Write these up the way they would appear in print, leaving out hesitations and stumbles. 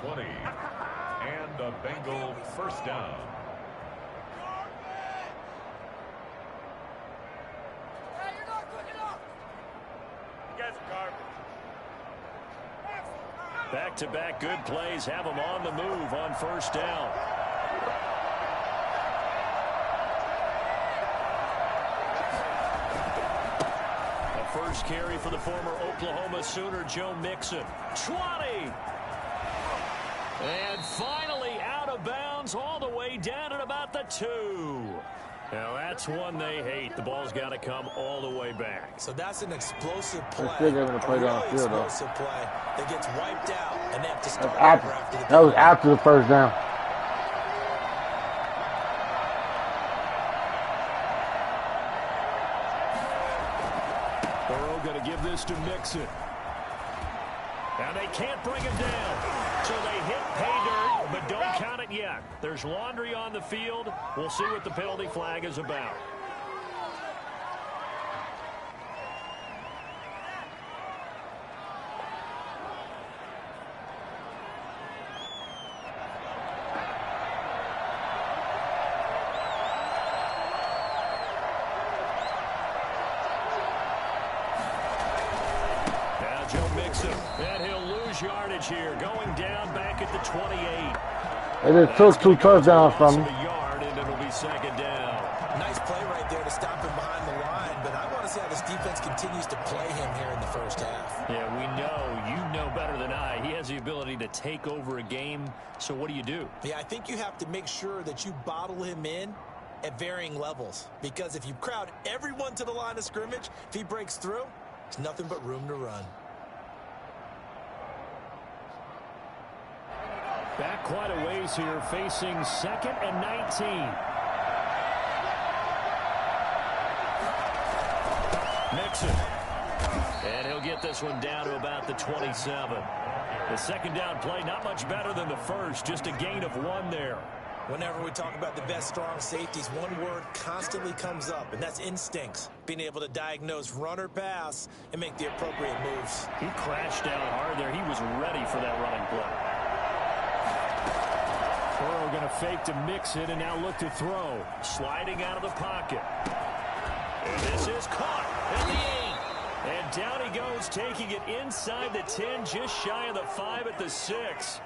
20. And a Bengal first down. Back-to-back good plays have them on the move on first down. The first carry for the former Oklahoma Sooner, Joe Mixon. 20! And finally out of bounds all the way down at about the 2. Now that's one they hate. The ball's got to come all the way back. So that's an explosive play. They're still giving a play downfield, though. Explosive play that gets wiped out, and they have to start after the that was after the first down. Burrow going to give this to Mixon. And they can't bring him down. So they hit pay dirt, but don't count it yet. There's laundry on the field. We'll see what the penalty flag is about. Now Joe Mixon, and he'll lose yardage here, going down back at the 28. They just took 2 touchdowns from him. And it'll be second down. Nice play right there to stop him behind the line, but I want to see how this defense continues to play him here in the first half. Yeah, we know. You know better than I. He has the ability to take over a game, so what do you do? Yeah, I think you have to make sure that you bottle him in at varying levels, because if you crowd everyone to the line of scrimmage, if he breaks through, there's nothing but room to run. Back quite a ways here, facing 2nd and 19. Mixon. And he'll get this one down to about the 27. The second down play, not much better than the first, just a gain of 1 there. Whenever we talk about the best strong safeties, one word constantly comes up, and that's instincts. Being able to diagnose run or pass and make the appropriate moves. He crashed down hard there. He was ready for that running play. Burrow going to fake to Mixon and now look to throw. Sliding out of the pocket. And this is caught at the 8. And down he goes, taking it inside the 10, just shy of the 5 at the 6.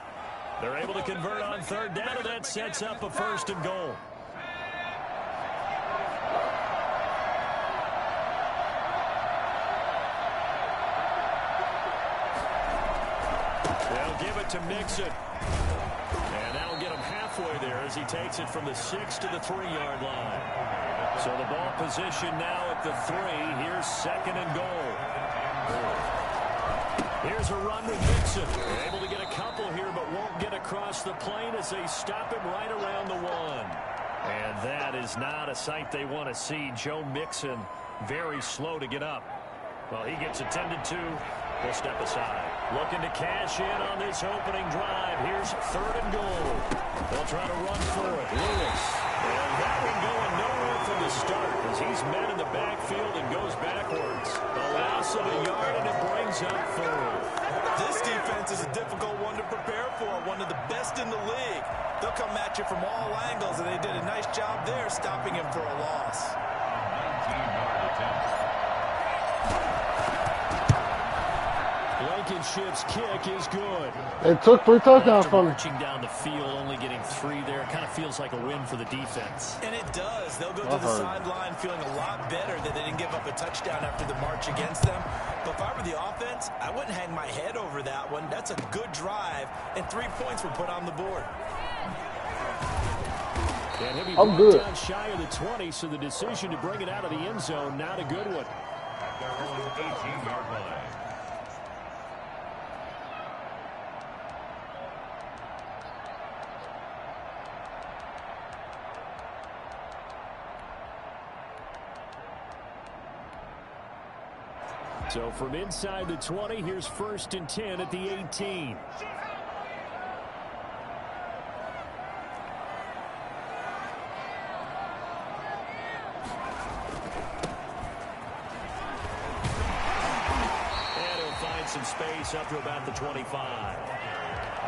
They're able to convert on third down, and that sets up a 1st and goal. They'll give it to Mixon. And that'll get him halfway there as he takes it from the 6 to the 3-yard line. So the ball position now at the 3. Here's 2nd and goal. Here's a run with Mixon. They're able to get a couple here, but won't get across the plane as they stop him right around the 1. And that is not a sight they want to see. Joe Mixon very slow to get up. Well, he gets attended to. We'll step aside. Looking to cash in on this opening drive. Here's 3rd and goal. They'll try to run for it. Lewis. And that one going nowhere from the start as he's met in the backfield and goes backwards. A loss of a yard, and it brings up 3rd. This defense is a difficult one to prepare for, one of the best in the league. They'll come at you from all angles, and they did a nice job there stopping him for a loss. 19-yard attempt. Blankenship's kick is good. They took 3 touchdowns from him. Marching down the field, only getting 3 there. Kind of feels like a win for the defense. And it does. They'll go to the sideline feeling a lot better that they didn't give up a touchdown after the march against them. But if I were the offense, I wouldn't hang my head over that one. That's a good drive, and 3 points were put on the board. And he'll be I'm good. down shy of the 20, so the decision to bring it out of the end zone, not a good one. Their own 18-yard line. So from inside the 20, here's 1st and 10 at the 18. And he'll find some space up to about the 25.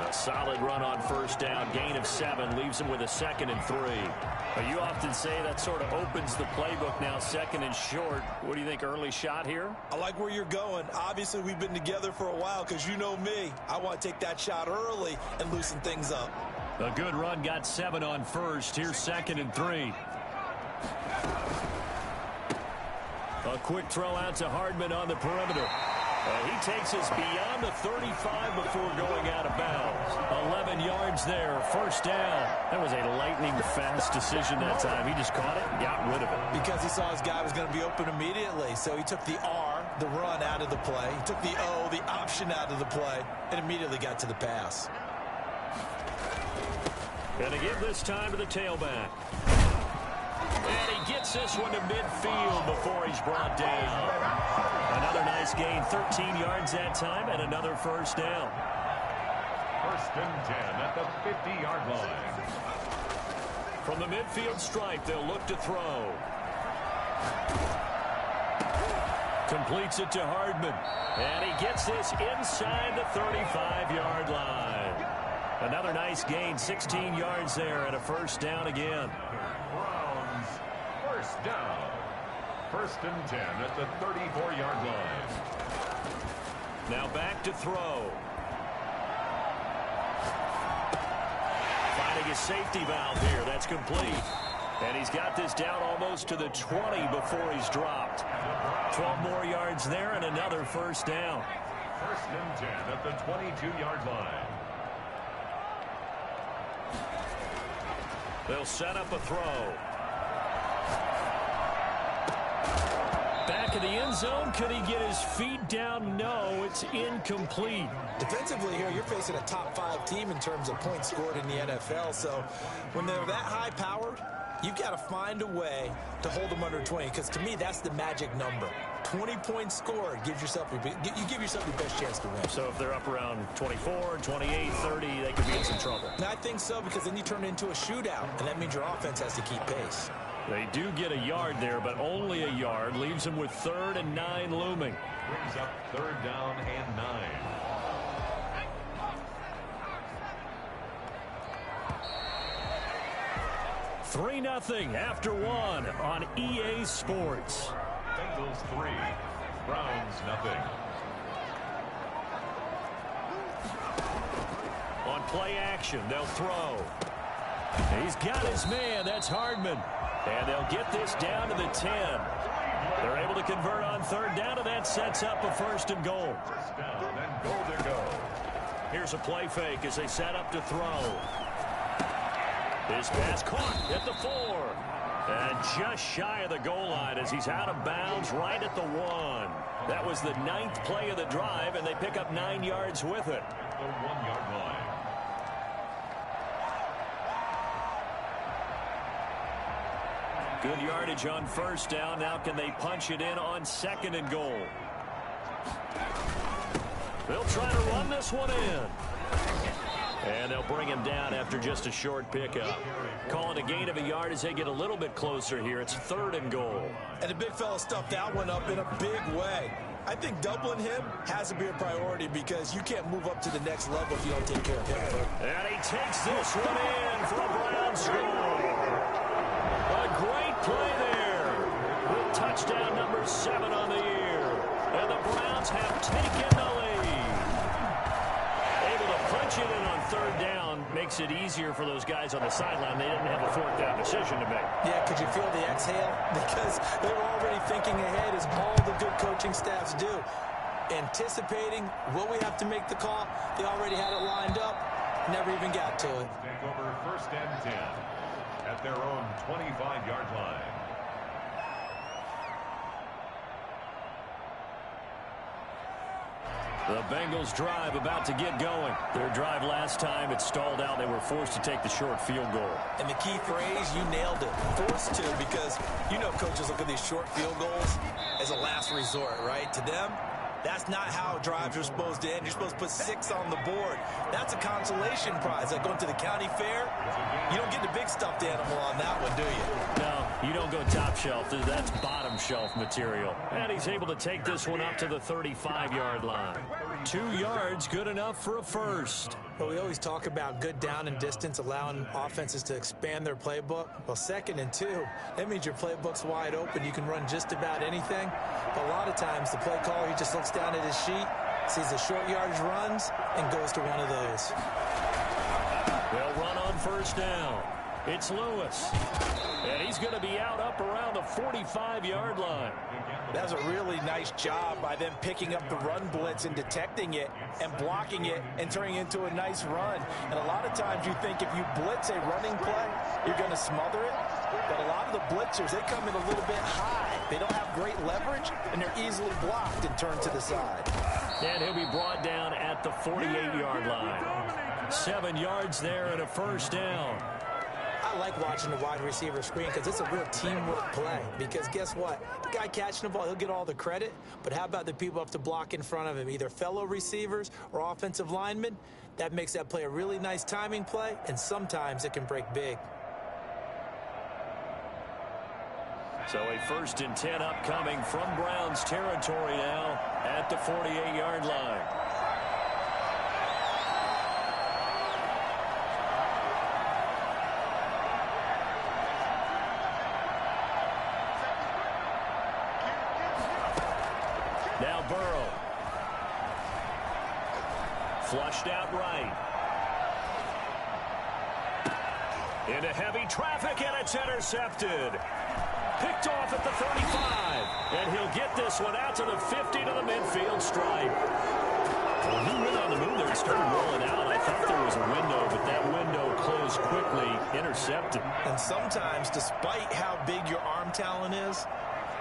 A solid run on first down. Gain of 7 leaves him with a 2nd and 3. But you often say that sort of opens the playbook now, 2nd and short. What do you think, early shot here? I like where you're going. Obviously, we've been together for a while because you know me. I want to take that shot early and loosen things up. A good run, got 7 on first. Here's 2nd and 3. A quick throw out to Hardman on the perimeter. He takes us beyond the 35 before going out of bounds. 11 yards there, first down. That was a lightning-fast decision that time. He just caught it and got rid of it. Because he saw his guy was going to be open immediately, so he took the R, the run, out of the play. He took the O, the option, out of the play, and immediately got to the pass. And to give this time to the tailback. And he gets this one to midfield before he's brought down. Another nice gain, 13 yards that time, and another first down. 1st and 10 at the 50-yard line. From the midfield stripe, they'll look to throw. Completes it to Hardman. And he gets this inside the 35-yard line. Another nice gain, 16 yards there, and a first down again. Browns, first down. 1st and 10 at the 34-yard line. Now back to throw. Finding a safety valve here. That's complete. And he's got this down almost to the 20 before he's dropped. 12 more yards there and another first down. 1st and 10 at the 22-yard line. They'll set up a throw. Back in the end zone. Could he get his feet down? No, it's incomplete. Defensively here, you're facing a top 5 team in terms of points scored in the NFL. So when they're that high powered, you've got to find a way to hold them under 20. Because to me, that's the magic number. 20 points scored. You give yourself your best chance to win. So if they're up around 24, 28, 30, they could be in some trouble. And I think so, because then you turn it into a shootout, and that means your offense has to keep pace. They do get a yard there, but only a yard. Leaves them with 3rd and 9 looming. Brings up 3rd down and 9. Three 0 after 1 on EA Sports. Bengals 3, Browns 0. On play action, they'll throw. He's got his man. That's Hardman. And they'll get this down to the 10. They're able to convert on 3rd down, and that sets up a 1st and goal. 1st down and goal to go. Here's a play fake as they set up to throw. His pass caught at the 4. And just shy of the goal line as he's out of bounds right at the 1. That was the 9th play of the drive, and they pick up 9 yards with it. The 1-yard line. Good yardage on first down. Now can they punch it in on 2nd and goal? They'll try to run this one in. And they'll bring him down after just a short pickup. Calling a gain of a yard as they get a little bit closer here. It's 3rd and goal. And the big fella stuffed that one up in a big way. I think doubling him has to be a priority because you can't move up to the next level if you don't take care of him. And he takes this one in for a Brown score. A great play there. With touchdown number 7 on the year. And the Browns have taken the lead. Able to punch it in on 3rd down makes it easier for those guys on the sideline. They didn't have a 4th down decision to make. Yeah, could you feel the exhale? Because they were already thinking ahead, as all the good coaching staffs do. Anticipating what we have to make the call. They already had it lined up. Never even got to it. Take over 1st and 10 at their own 25-yard line. The Bengals drive about to get going. Their drive last time, it stalled out. They were forced to take the short field goal. And the key phrase, you nailed it. Forced to, because you know coaches look at these short field goals as a last resort, right? To them, that's not how drives are supposed to end. You're supposed to put 6 on the board. That's a consolation prize. Like going to the county fair, you don't get the big stuffed animal on that one, do you? No, you don't go top shelf. That's bottom shelf material. And he's able to take this one up to the 35-yard line. 2 yards, good enough for a first. Well, we always talk about good down and distance, allowing offenses to expand their playbook. Well, 2nd and 2, that means your playbook's wide open. You can run just about anything. But a lot of times, the play caller, he just looks down at his sheet, sees the short yardage runs, and goes to one of those. They'll run on first down. It's Lewis. And he's going to be out up around the 45-yard line. That was a really nice job by them picking up the run blitz and detecting it and blocking it and turning it into a nice run. And a lot of times you think if you blitz a running play, you're going to smother it. But a lot of the blitzers, they come in a little bit high. They don't have great leverage, and they're easily blocked and turned to the side. And he'll be brought down at the 48-yard line. 7 yards there and a first down. I like watching the wide receiver screen because it's a real teamwork play. Because guess what? The guy catching the ball, he'll get all the credit. But how about the people up to block in front of him, either fellow receivers or offensive linemen? That makes that play a really nice timing play, and sometimes it can break big. So a 1st and 10 upcoming from Browns territory now at the 48-yard line. Now Burrow. Flushed out right. Into heavy traffic, and it's intercepted. Picked off at the 35. And he'll get this one out to the 50 to the midfield stripe. Well, he went on the move there and started rolling out. I thought there was a window, but that window closed quickly, intercepted. And sometimes, despite how big your arm talent is,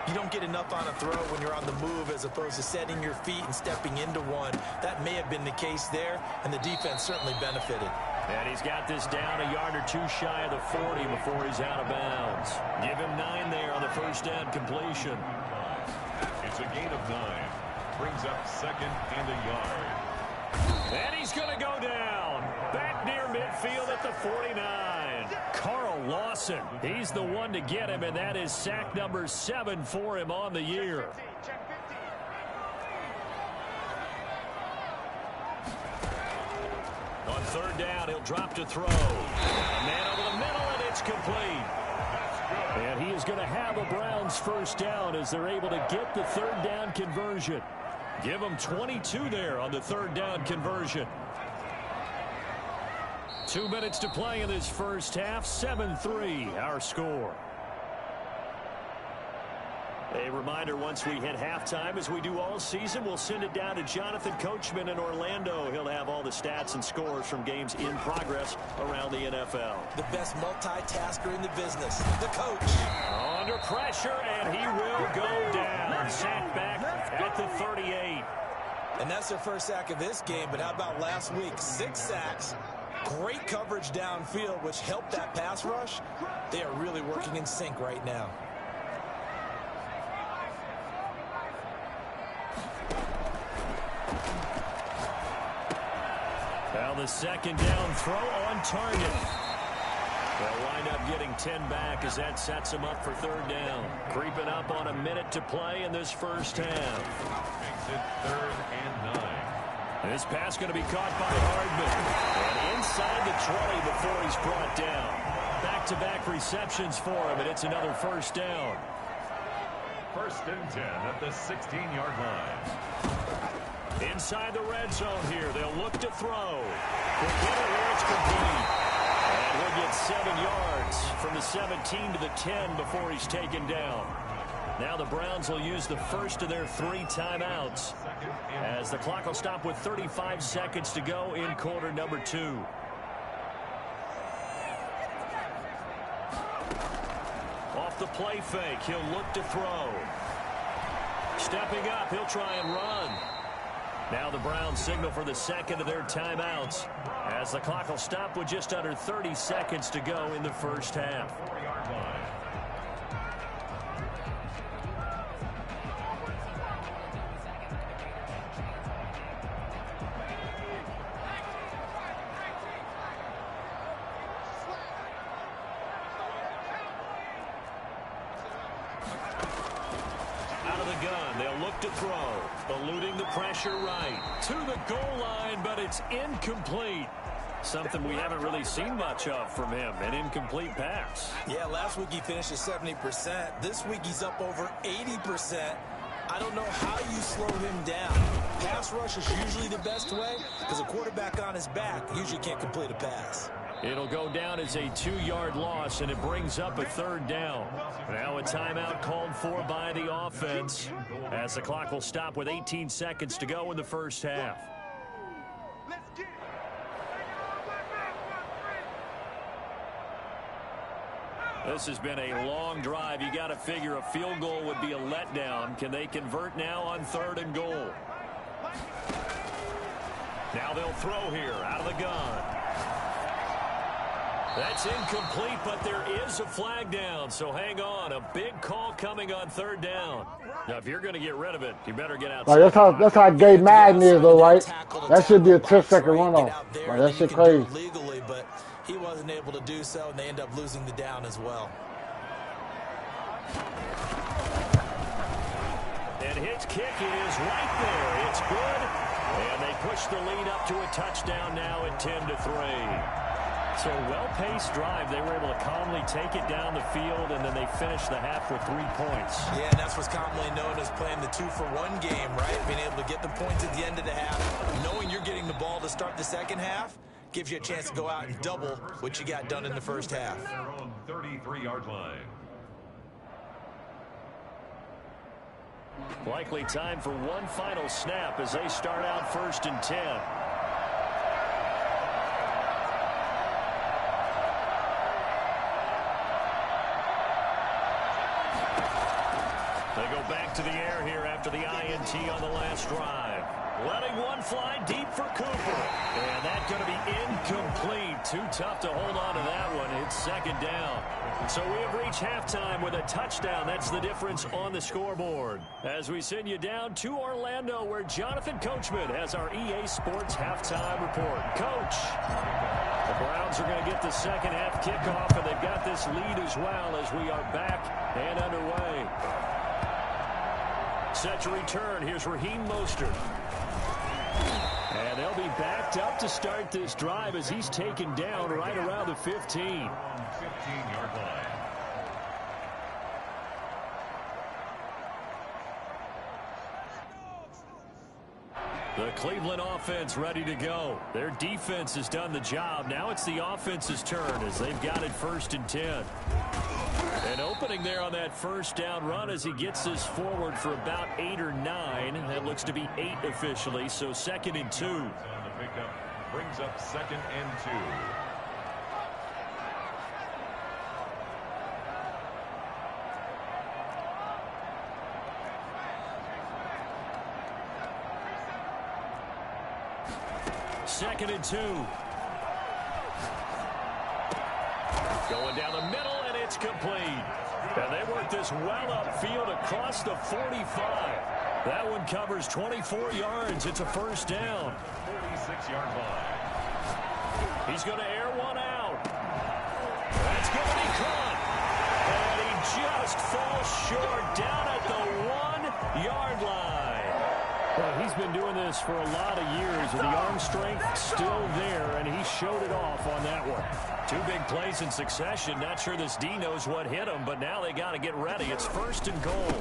you don't get enough on a throw when you're on the move as opposed to setting your feet and stepping into one. That may have been the case there, and the defense certainly benefited. And he's got this down a yard or two shy of the 40 before he's out of bounds. Give him 9 there on the first down completion. It's a gain of 9. Brings up 2nd and a yard. And he's going to go down. Back near midfield at the 49. Carl Lawson, he's the one to get him, and that is sack number 7 for him on the year. On 3rd down, he'll drop to throw. Man over the middle, and it's complete. And he is going to have a Browns first down as they're able to get the 3rd down conversion. Give him 22 there on the 3rd down conversion. 2 minutes to play in this first half. 7-3 our score. A reminder, once we hit halftime, as we do all season, we'll send it down to Jonathan Coachman in Orlando. He'll have all the stats and scores from games in progress around the NFL. The best multitasker in the business, the coach. Under pressure, and he will go down. Sacked back at the 38. And that's their first sack of this game, but how about last week? 6 sacks. Great coverage downfield, which helped that pass rush. They are really working in sync right now. Well, the 2nd down throw on target. They'll wind up getting 10 back as that sets them up for 3rd down. Creeping up on a minute to play in this first half. Makes it 3rd and 9. This pass going to be caught by Hardman. And inside the 20 before he's brought down. Back-to-back receptions for him, and it's another first down. 1st and 10 at the 16-yard line. Inside the red zone here. They'll look to throw. They'll get it where it's complete. And he'll get 7 yards from the 17 to the 10 before he's taken down. Now the Browns will use the first of their 3 timeouts as the clock will stop with 35 seconds to go in quarter number 2. Off the play fake, he'll look to throw. Stepping up, he'll try and run. Now the Browns signal for the 2nd of their timeouts as the clock will stop with just under 30 seconds to go in the first half. Out of the gun, they'll look look to throw. Eluding the pressure right. To the goal line, but it's incomplete. Something we haven't really seen much of from him, an incomplete pass. Yeah, last week he finished at 70%. This week he's up over 80%. I don't know how you slow him down. Pass rush is usually the best way because a quarterback on his back usually can't complete a pass. It'll go down as a 2-yard loss, and it brings up a 3rd down. Now a timeout called for by the offense as the clock will stop with 18 seconds to go in the first half. This has been a long drive. You got to figure a field goal would be a letdown. Can they convert now on 3rd and goal? Now they'll throw here out of the gun. That's incomplete, but there is a flag down, so hang on. A big call coming on 3rd down. Now, if you're going to get rid of it, you better get outside. Like, that's how Gabe Madden is, though, right? That should be a 10-second runoff. Like, that shit crazy. Legally, but he wasn't able to do so, and they end up losing the down as well. And his kick is right there. It's good. And they push the lead up to a touchdown now at 10-3. So well-paced drive. They were able to calmly take it down the field, and then they finished the half with 3 points. Yeah, and that's what's commonly known as playing the 2-for-1 game, right? Being able to get the points at the end of the half, knowing you're getting the ball to start the second half, gives you a chance to go out and double what you got done in the first half. Their own 33-yard line. Likely time for one final snap as they start out 1st and 10. They go back to the air here after the INT on the last drive. Letting one fly deep for Cooper. And that's going to be incomplete. Too tough to hold on to that one. It's 2nd down. So we have reached halftime with a touchdown. That's the difference on the scoreboard. As we send you down to Orlando, where Jonathan Coachman has our EA Sports halftime report. Coach, the Browns are going to get the second half kickoff, and they've got this lead as well as we are back and underway. Set to return. Here's Raheem Mostert. And they'll be backed up to start this drive as he's taken down right around the 15. 15-yard line. The Cleveland offense ready to go. Their defense has done the job. Now it's the offense's turn as they've got it 1st and 10. And opening there on that 1st down run as he gets this forward for about 8 or 9. That looks to be 8 officially, so 2nd and 2. On the pickup, brings up 2nd and 2. Second and 2. Going down the middle, and it's complete. And they work this well upfield across the 45. That one covers 24 yards. It's a 1st down. 46-yard line. He's going to air one out. That's going to be caught. And he just falls short down at the 1-yard line. Well, he's been doing this for a lot of years, with the arm strength still there, and he showed it off on that one. 2 big plays in succession. Not sure this D knows what hit him, but now they got to get ready. It's 1st and goal.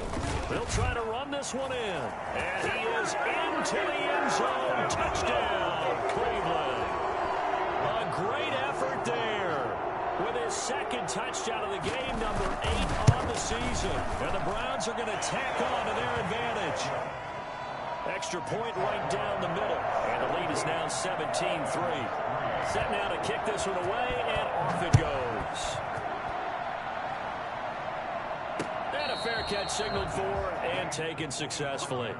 They'll try to run this one in. And he is into the end zone. Touchdown, Cleveland. A great effort there with his 2nd touchdown of the game, number 8 on the season. And the Browns are going to tack on to their advantage. Extra point right down the middle. And the lead is now 17-3. Set now to kick this one away, and off it goes. And a fair catch signaled for and taken successfully.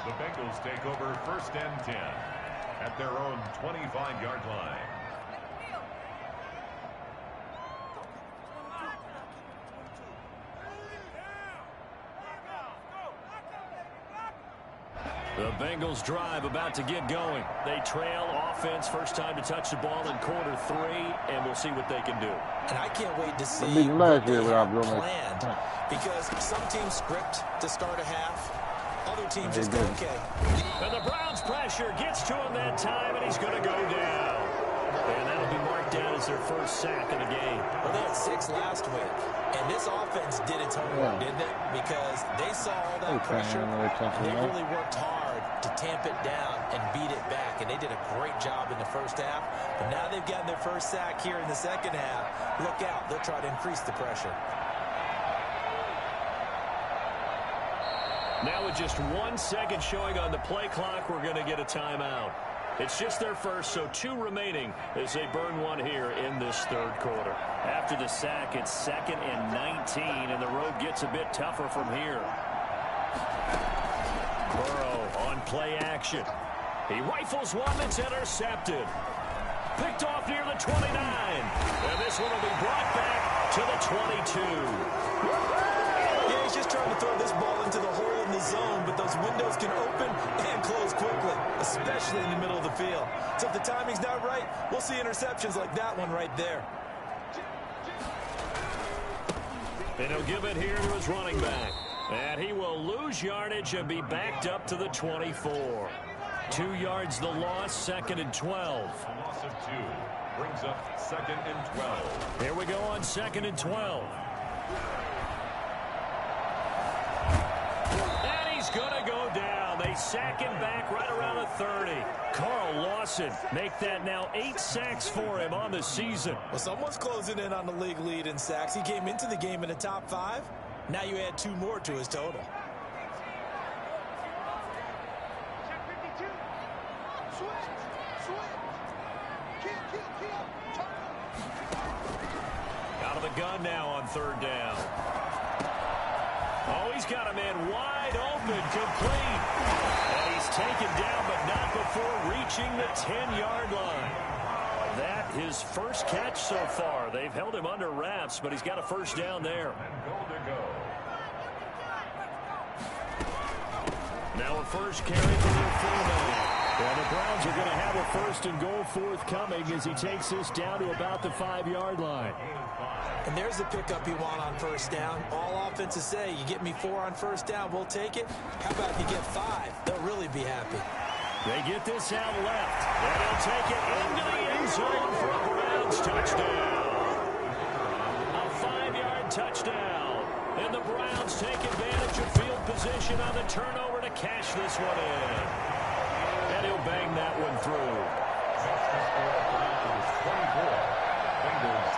The Bengals take over 1st and 10 at their own 25-yard line. The Bengals drive about to get going. They trail offense, first time to touch the ball in quarter 3, and we'll see what they can do. And I can't wait to see what they have planned, because some teams script to start a half, Other teams just go, okay. And the Browns' pressure gets to him that time, and he's going to go down. And that'll be marked down as their first sack of the game. Well, they had 6 last week. And this offense did its homework, didn't it? Because they saw all that pressure, and they really worked hard to tamp it down and beat it back. And they did a great job in the first half. But now they've gotten their first sack here in the second half. Look out. They'll try to increase the pressure. Now with just 1 second showing on the play clock, we're going to get a timeout. It's just their first, so 2 remaining as they burn one here in this third quarter. After the sack, it's 2nd and 19, and the road gets a bit tougher from here. Burrow on play action. He rifles one that's intercepted. Picked off near the 29. And this one will be brought back to the 22. Yeah, he's just trying to throw this ball into the hole in the zone, but those windows can open and close quickly, especially in the middle of the field. So if the timing's not right, we'll see interceptions like that one right there. And he'll give it here to his running back. And he will lose yardage and be backed up to the 24. 2 yards the loss, 2nd and 12. A loss of 2 brings up 2nd and 12. Here we go on 2nd and 12. And he's going to go down. They sack him back right around the 30. Carl Lawson make that now 8 sacks for him on the season. Well, someone's closing in on the league lead in sacks. He came into the game in the top 5. Now you add 2 more to his total. Out of the gun now on 3rd down. Oh, he's got a man wide open, complete. And he's taken down, but not before reaching the 10-yard line. That his first catch so far. They've held him under wraps, but he's got a first down there. And goal to go. Now a first carry for their fullback. Well, the Browns are going to have a 1st and goal forthcoming as he takes this down to about the 5-yard line. And there's the pickup you want on 1st down. All offenses say, you get me 4 on 1st down, we'll take it. How about if you get 5? They'll really be happy. They get this out left, and he'll take it into the end zone for a Browns touchdown. A 5-yard touchdown. And the Browns take advantage of field position on the turnover to cash this one in. And he'll bang that one through. Fastest score for the 24. Bengals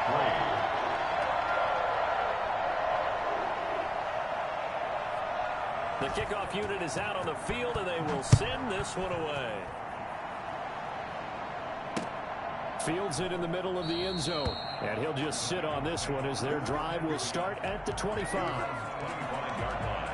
3. The kickoff unit is out on the field, and they will send this one away. Fields it in the middle of the end zone. And he'll just sit on this one as their drive will start at the 25. 25-yard line.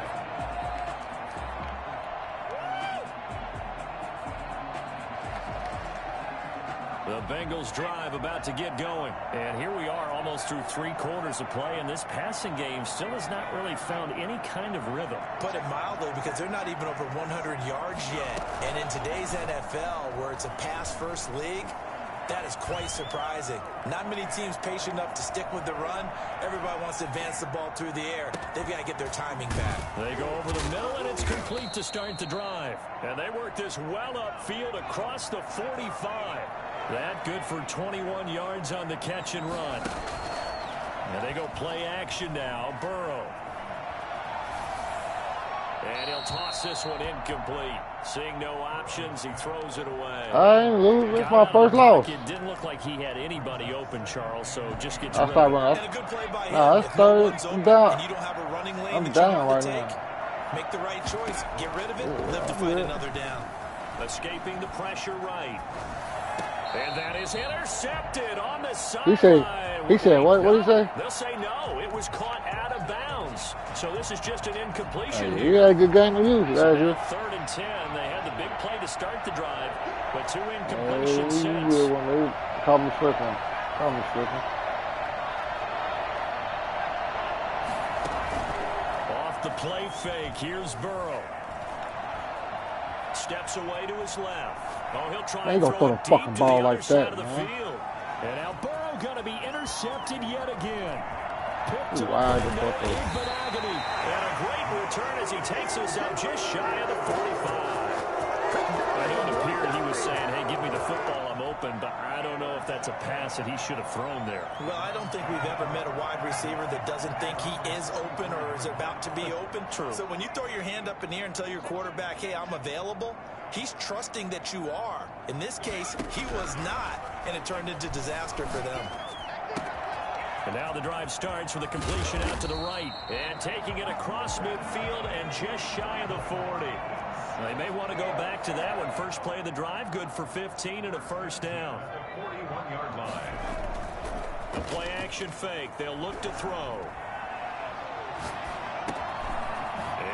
The Bengals drive about to get going. And here we are almost through 3 quarters of play, and this passing game still has not really found any kind of rhythm. Put it mildly, because they're not even over 100 yards yet. And in today's NFL, where it's a pass-first league, that is quite surprising. Not many teams patient enough to stick with the run. Everybody wants to advance the ball through the air. They've got to get their timing back. They go over the middle, and it's complete to start the drive. And they work this well upfield across the 45. That good for 21 yards on the catch and run. And they go play action now. Burrow. And he'll toss this one incomplete. Seeing no options, he throws it away. I ain't lose. It's my first loss. It didn't look like he had anybody open, Charles, so just gets rid of it. And a good play by him. That's third. I'm down. And you don't have a running lane I'm that down you right take, now. Make the right choice. Get rid of it. Live to fight another down. Escaping the pressure right. And that is intercepted on the sideline. He said, what did he say? They'll say no. It was caught out of bounds. So this is just an incompletion. He had a good game to use. So 3rd and 10. They had the big play to start the drive, but 2 incompletions since. Call me slipping. Off the play fake. Here's Burrow. Steps away to his left. Oh, he'll try and throw it fucking ball like that, man. And now Burrow going to be intercepted yet again. picked up Wide in the there, agony. And a great return as he takes us up just shy of the 45. I know it appeared he was saying, hey, give me the football, I'm open, but I don't know if that's a pass that he should have thrown there. Well, I don't think we've ever met a wide receiver that doesn't think he is open or is about to be open. True. So when you throw your hand up in the air and tell your quarterback, hey, I'm available, he's trusting that you are. In this case, he was not, and it turned into disaster for them. And now the drive starts with a completion out to the right. And taking it across midfield and just shy of the 40. They may want to go back to that one. First play of the drive, good for 15 and a first down. 41-yard line. The play action fake. They'll look to throw.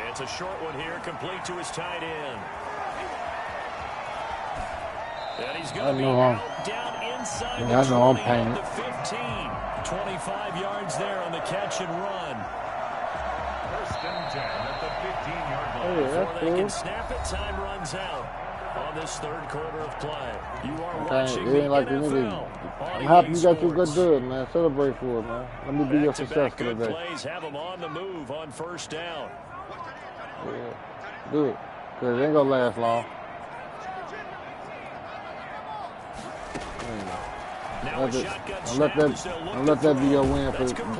It's a short one here, complete to his tight end. And he's going to be out down inside the 20 on the 15. 25 yards there on the catch and run. First and 10 at the 15-yard line. Before they can snap it, time runs out on this third quarter of play. You are watching the NFL. I'm happy you got your good good, man. Celebrate for it, man. Let me be your success for the day. Plays have them on the move on first down. Yeah, do it, because it ain't going to last long. Now don't let that be your win,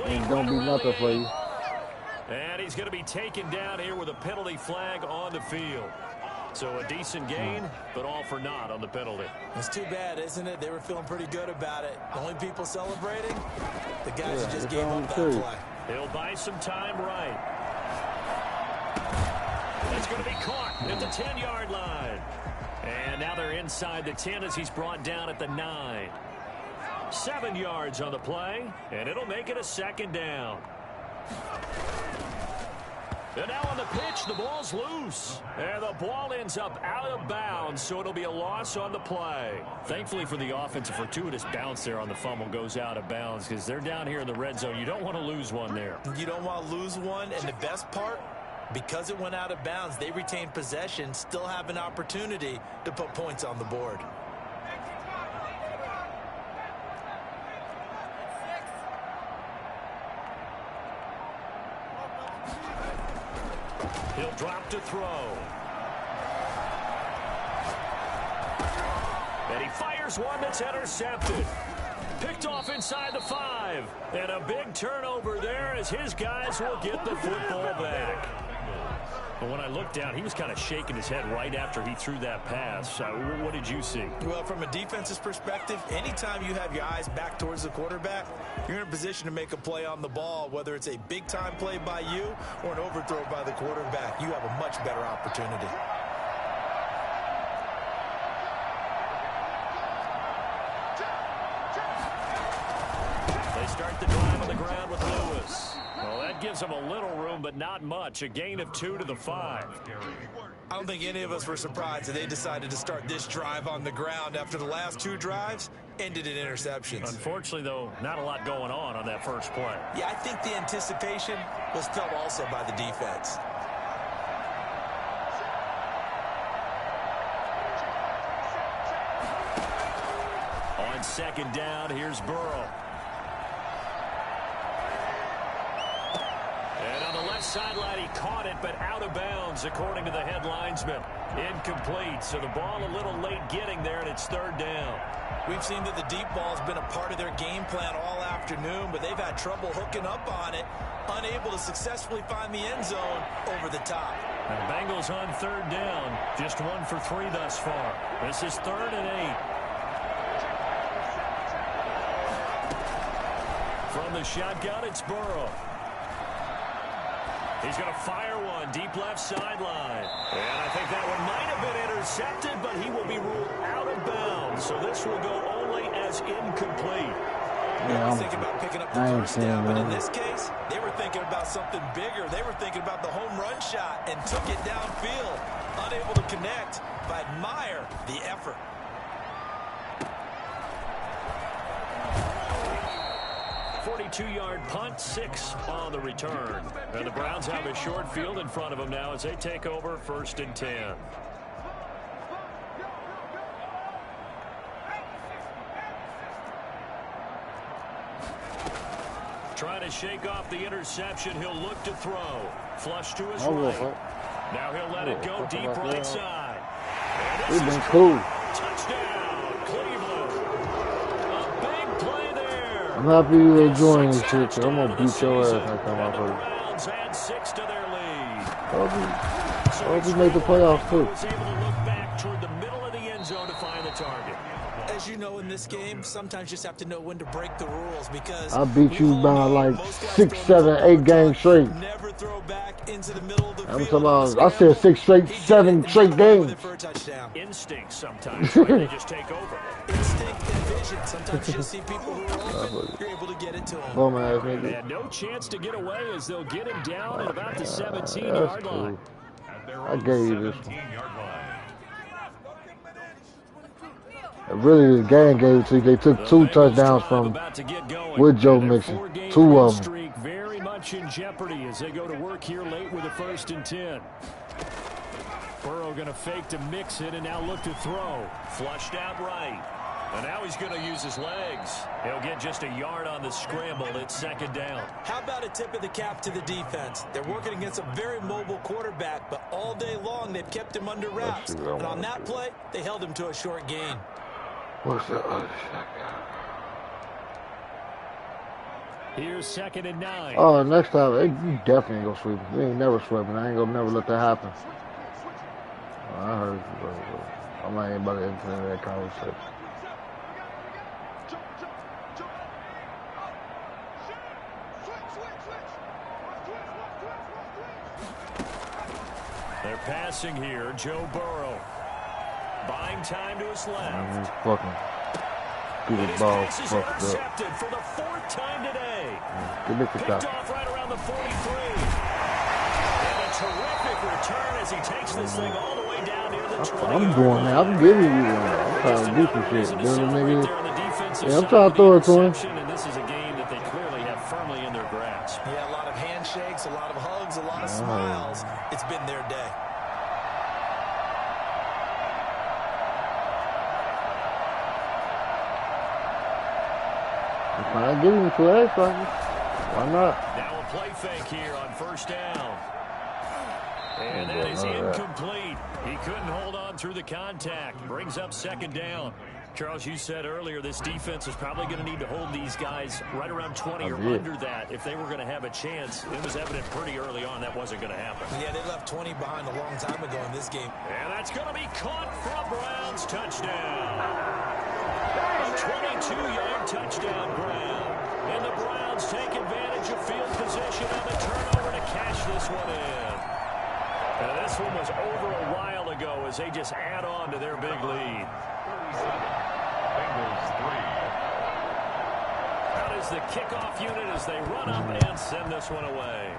and don't be nothing for you. And he's going to be taken down here with a penalty flag on the field. So a decent gain, but all for naught on the penalty. It's too bad, isn't it? They were feeling pretty good about it. The only people celebrating, the guys who just gave up that play. He'll buy some time right. It's going to be caught at the 10-yard line. And now they're inside the 10 as he's brought down at the 9. 7 yards on the play, and it'll make it a second down. And now on the pitch, the ball's loose. And the ball ends up out of bounds, so it'll be a loss on the play. Thankfully for the offense, a fortuitous bounce there on the fumble goes out of bounds because they're down here in the red zone. You don't want to lose one there. You don't want to lose one, and the best part, because it went out of bounds, they retained possession, still have an opportunity to put points on the board. He'll drop to throw. And he fires one that's intercepted. Picked off inside the 5. And a big turnover there as his guys will get the football back. But when I looked down, he was kind of shaking his head right after he threw that pass. What did you see? Well, from a defense's perspective, anytime you have your eyes back towards the quarterback, you're in a position to make a play on the ball, whether it's a big-time play by you or an overthrow by the quarterback. You have a much better opportunity. They start the drive on the ground with Lewis. Well, that gives them a little room, but not much. A gain of 2 to the 5. I don't think any of us were surprised that they decided to start this drive on the ground after the last 2 drives ended in interceptions. Unfortunately, though, not a lot going on that first play. Yeah, I think the anticipation was felt also by the defense. On second down, here's Burrow. And on the left sideline, he caught it, but out of bounds, according to the head linesman. Incomplete, so the ball a little late getting there, and it's third down. We've seen that the deep ball has been a part of their game plan all afternoon, but they've had trouble hooking up on it, unable to successfully find the end zone over the top. And the Bengals on third down, just 1 for 3 thus far. This is 3rd and 8. From the shotgun, it's Burrow. He's going to fire one deep left sideline. And I think that one might have been intercepted, but he will be ruled out of bounds. So this will go only as incomplete. Yeah, I was thinking about picking up the first down, but in this case, they were thinking about something bigger. They were thinking about the home run shot and took it downfield. Unable to connect, but admire the effort. 42-yard punt, 6 on the return. And the Browns have a short field in front of them now as they take over 1st and 10. trying to shake off the interception. He'll look to throw. Flush to his right. Now he'll let it go deep right side. He's been cool. Touchdown, Cleveland. A big play there. I'm happy you're enjoying this shit, because I'm going to beat your ass next time I play. The Browns add 6 to their lead. I hope we make the playoffs, too. Was able to look back toward the middle of the end zone to find the target. As you know, in this game, sometimes you just have to know when to break the rules, because I beat you by like 6, 7, 8 games straight. Never throw back into the middle of the I'm field. talking about, I said 6 straight, 7 straight games. Instincts sometimes, right? They just take over. Instinct and vision. Sometimes you just see people who are open, you're able to get it to them. Bum ass nigga. And no chance to get away as they'll get him down at about the 17-yard line. I gave you this one. Really, the game gave it to you. They took 2 touchdowns from with Joe Mixon. 2 of them. Very much in jeopardy as they go to work here late with a 1st and 10. Burrow going to fake to Mixon and now look to throw. Flushed out right. And now he's going to use his legs. He'll get just a yard on the scramble. It's 2nd down. How about a tip of the cap to the defense? They're working against a very mobile quarterback, but all day long they've kept him under wraps. And on that play, they held him to a short gain. What's the other shot? Here's 2nd and 9. Oh, next time, you definitely ain't gonna sweep him. You ain't never sweeping. I ain't gonna never let that happen. I heard you, I'm not anybody into that conversation. They're passing here. Joe Burrow. Buying time to his left. Fucking get the ball fucked up. For the 4th time today. Get the Picked off right around the 43. And a terrific return as he takes this thing all the way down near the 20. I'm doing that. I'm giving you one. I'm trying to do some shit. You know what I mean? Yeah, I'm trying to throw it to him. And this is a game that they clearly have firmly in their grasp. Yeah, a lot of handshakes, a lot of hugs, a lot of smiles. It's been their day. I'm giving you 2 eggs, why not? Now a play fake here on 1st down. And that is incomplete. He couldn't hold on through the contact. Brings up 2nd down. Charles, you said earlier this defense is probably going to need to hold these guys right around 20 or under that if they were going to have a chance. It was evident pretty early on that wasn't going to happen. Yeah, they left 20 behind a long time ago in this game. And that's going to be caught for a Browns touchdown. A 22-yard touchdown grab. And the Browns take advantage of field position on the turnover to cash this one in. And this one was over a while ago as they just add on to their big lead. Out is the kickoff unit as they run up and send this one away.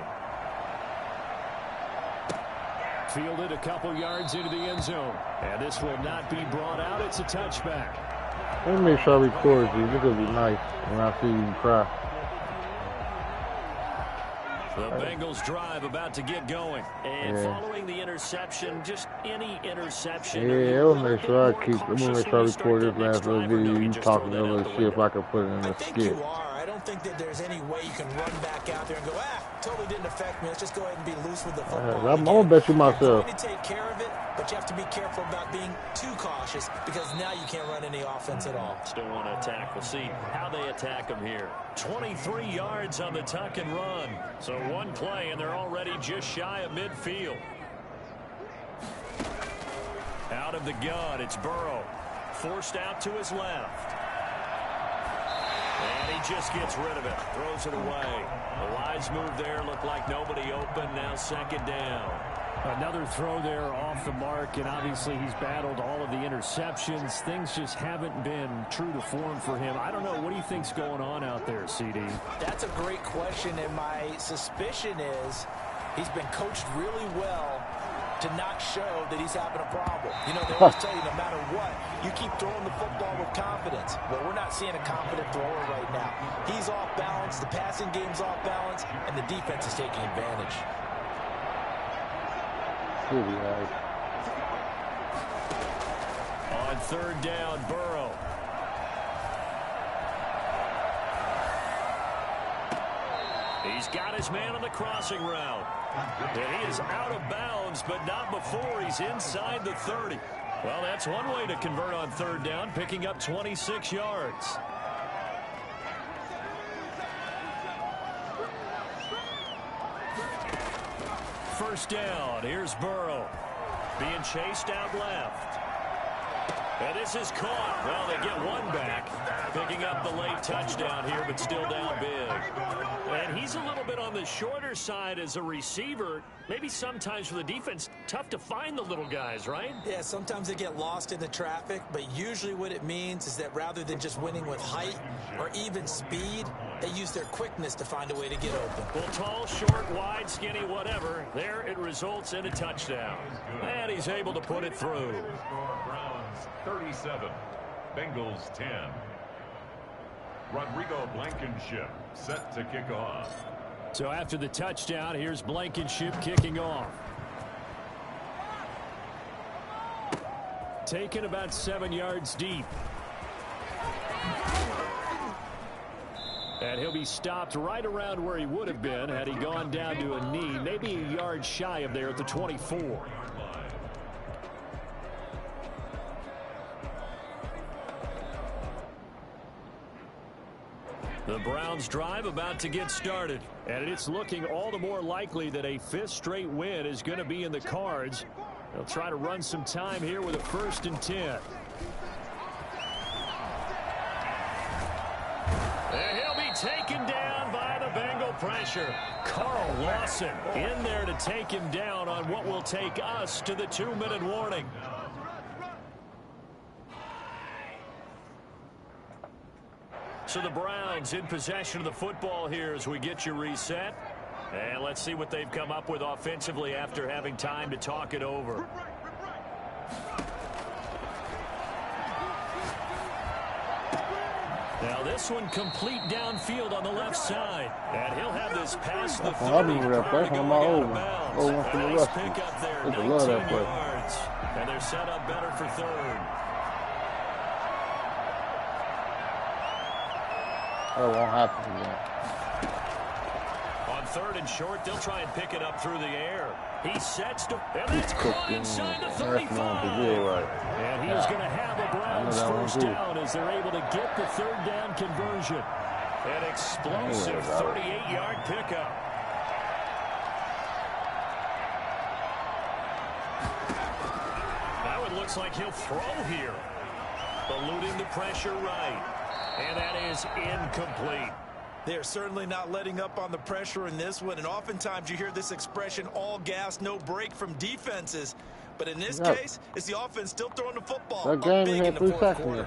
Fielded a couple yards into the end zone. And this will not be brought out. It's a touchback. Let me make sure I record you. This will be nice when I see you cry. The Bengals drive about to get going. And following the interception, just any interception. Yeah, I'm gonna make sure I keep. I'm gonna make sure I record this last little video you talking to them and see if I can put it in the skit. I don't think that there's any way you can run back out there and go, totally didn't affect me. Let's just go ahead and be loose with the football. I'm gonna bet you myself. You're going to take care of it, but you have to be careful about being too cautious because now you can't run any offense at all. Still want to attack. We'll see how they attack them here. 23 yards on the tuck and run. So one play, and they're already just shy of midfield. Out of the gun, it's Burrow. Forced out to his left. And he just gets rid of it. Throws it away. The wise move there. Looked like nobody open. Now 2nd down. Another throw there off the mark, and obviously he's battled all of the interceptions. Things just haven't been true to form for him. I don't know. What do you think's going on out there, CD? That's a great question, and my suspicion is he's been coached really well to not show that he's having a problem. You know, they always tell you no matter what, you keep throwing the football with confidence. Well, we're not seeing a confident thrower right now. He's off balance, the passing game's off balance, and the defense is taking advantage. On 3rd down, Burrow. He's got his man on the crossing route. And he is out of bounds, but not before he's inside the 30. Well, that's one way to convert on third down, picking up 26 yards. First down. Here's Burrow. Being chased out left. And this is caught. Well, they get one back. Picking up the late touchdown here, but still down big. And he's a little bit on the shorter side as a receiver. Maybe sometimes for the defense, tough to find the little guys, right? Yeah, sometimes they get lost in the traffic, but usually what it means is that rather than just winning with height or even speed, they use their quickness to find a way to get open. Well, tall, short, wide, skinny, whatever. There it results in a touchdown. And he's able to put it through. Browns 37, Bengals 10. Rodrigo Blankenship set to kick off. So after the touchdown, here's Blankenship kicking off. Taken about 7 yards deep. And he'll be stopped right around where he would have been had he gone down to a knee, maybe a yard shy of there at the 24. The Browns drive about to get started, and it's looking all the more likely that a fifth straight win is going to be in the cards. They'll try to run some time here with a 1st and 10. And he'll be taken down by the Bengal pressure. Carl Lawson in there to take him down on what will take us to the 2-minute warning. So the Browns in possession of the football here as we get you reset. And let's see what they've come up with offensively after having time to talk it over. Now this one complete downfield on the left side. And he'll have this past the 30 prior to going out of bounds. A nice pickup there, 19 yards. And they're set up better for third. That won't happen again. On 3rd and short, they'll try and pick it up through the air. He sets to, and that's caught inside the 35. And he is going to have a Browns first down as they're able to get the 3rd down conversion. An explosive 38-yard pickup. Now it looks like he'll throw here. Eluding the pressure right. And that is incomplete. They're certainly not letting up on the pressure in this one. And oftentimes you hear this expression, all gas, no break from defenses. But in this case, it's the offense still throwing the football. That game big in the 4th quarter.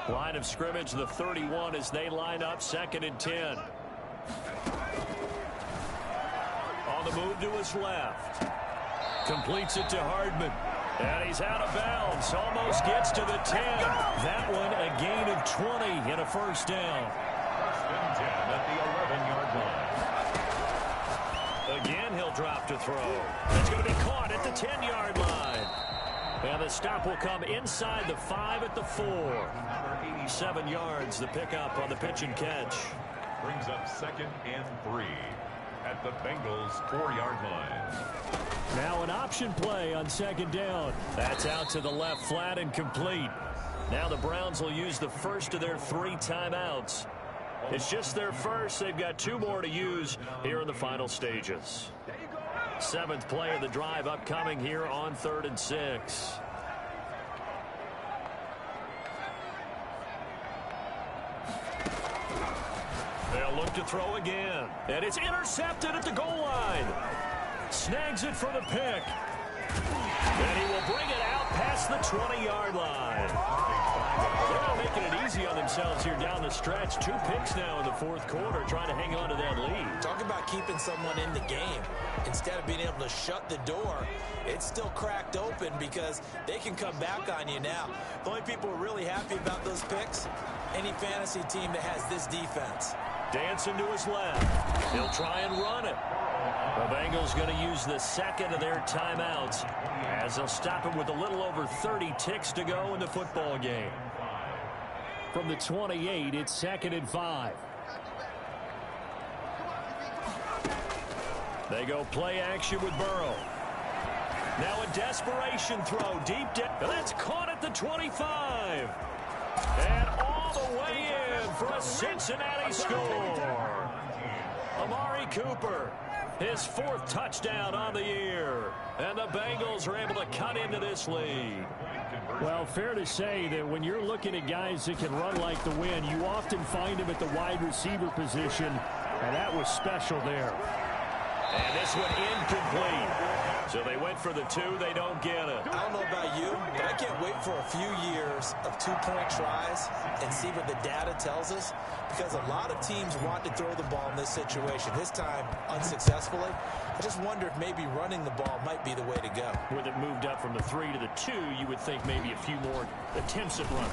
Line of scrimmage, the 31 as they line up 2nd and 10. On the move to his left. Completes it to Hardman. And he's out of bounds. Almost gets to the 10. That one a gain of 20 and a first down. 1st and 10 at the 11-yard line. Again, he'll drop to throw. It's going to be caught at the 10-yard line. And the stop will come inside the 5 at the 4. 7 yards, the pickup on the pitch and catch. Brings up 2nd and 3 at the Bengals' 4-yard line. Now an option play on 2nd down. That's out to the left flat and complete. Now the Browns will use the first of their 3 timeouts. It's just their first. They've got 2 more to use here in the final stages. 7th play of the drive upcoming here on 3rd and 6. They'll look to throw again. And it's intercepted at the goal line. Snags it for the pick. And he will bring it out past the 20-yard line. They're not making it easy on themselves here down the stretch. 2 picks now in the 4th quarter, trying to hang on to that lead. Talk about keeping someone in the game. Instead of being able to shut the door, it's still cracked open because they can come back on you now. The only people who are really happy about those picks, any fantasy team that has this defense. Dancing to his left. He'll try and run it. The Bengals going to use the 2nd of their timeouts as they'll stop him with a little over 30 ticks to go in the football game. From the 28, it's 2nd and 5. They go play action with Burrow. Now a desperation throw deep down. That's caught at the 25. And all the way in for a Cincinnati score. Amari Cooper, his 4th touchdown on the year. And the Bengals are able to cut into this lead. Well, fair to say that when you're looking at guys that can run like the wind, you often find them at the wide receiver position, and that was special there. And this one incomplete. So they went for the 2. They don't get it. I don't know about you, but I can't wait for a few years of 2-point tries and see what the data tells us, because a lot of teams want to throw the ball in this situation. This time, unsuccessfully. I just wonder if maybe running the ball might be the way to go. With it moved up from the 3 to the 2, you would think maybe a few more attempts at running.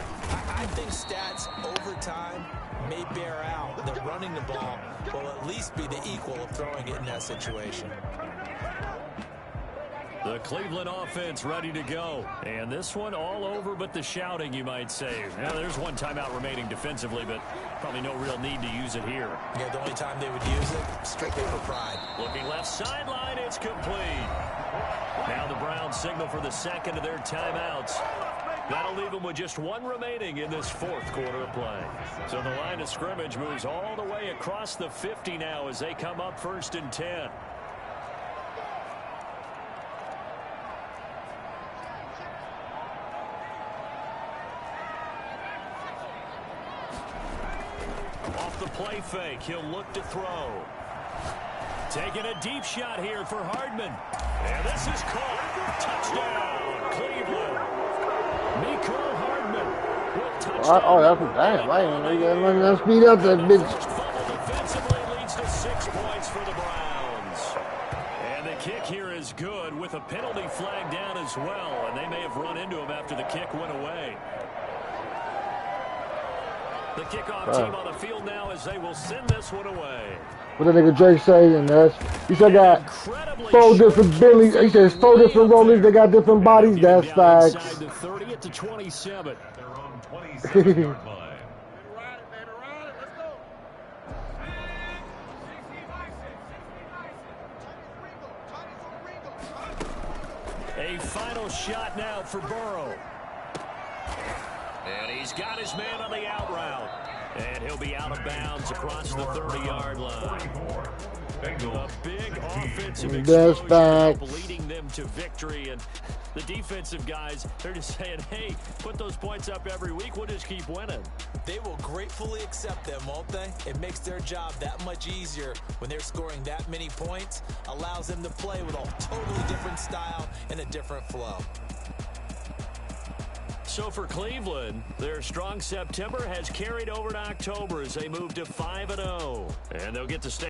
I think stats over time may bear out that running the ball will at least be the equal of throwing it in that situation. The Cleveland offense ready to go. And this one all over but the shouting, you might say. Now, there's one timeout remaining defensively, but probably no real need to use it here. Yeah, the only time they would use it, strictly for pride. Looking left sideline, it's complete. Now the Browns signal for the 2nd of their timeouts. That'll leave them with just 1 remaining in this 4th quarter of play. So the line of scrimmage moves all the way across the 50 now as they come up 1st and 10. Off the play fake, he'll look to throw. Taking a deep shot here for Hardman. And this is caught. Touchdown, Cleveland. Mecole Hardman with touchdown. Oh, that's a damn. I ain't gonna let speed up that bitch. Fumble defensively leads to 6 points for the Browns. And the kick here is good with a penalty flag down as well. And they may have run into him after the kick went away. The kickoff team on the field now as they will send this one away. What the nigga Drake say in this? He said got 4 different Billies. He says 4 different rollers. They got different bodies. That's facts. Inside the 30 at the 27. Their own 27-yard line. A final shot now for Burrow. And he's got his man on the out route. And he'll be out of bounds across the 30-yard line. A big offensive explosion leading them to victory. And the defensive guys, they're just saying, hey, put those points up every week. We'll just keep winning. They will gratefully accept them, won't they? It makes their job that much easier when they're scoring that many points. Allows them to play with a totally different style and a different flow. So for Cleveland, their strong September has carried over to October as they move to 5-0. And they'll get to stay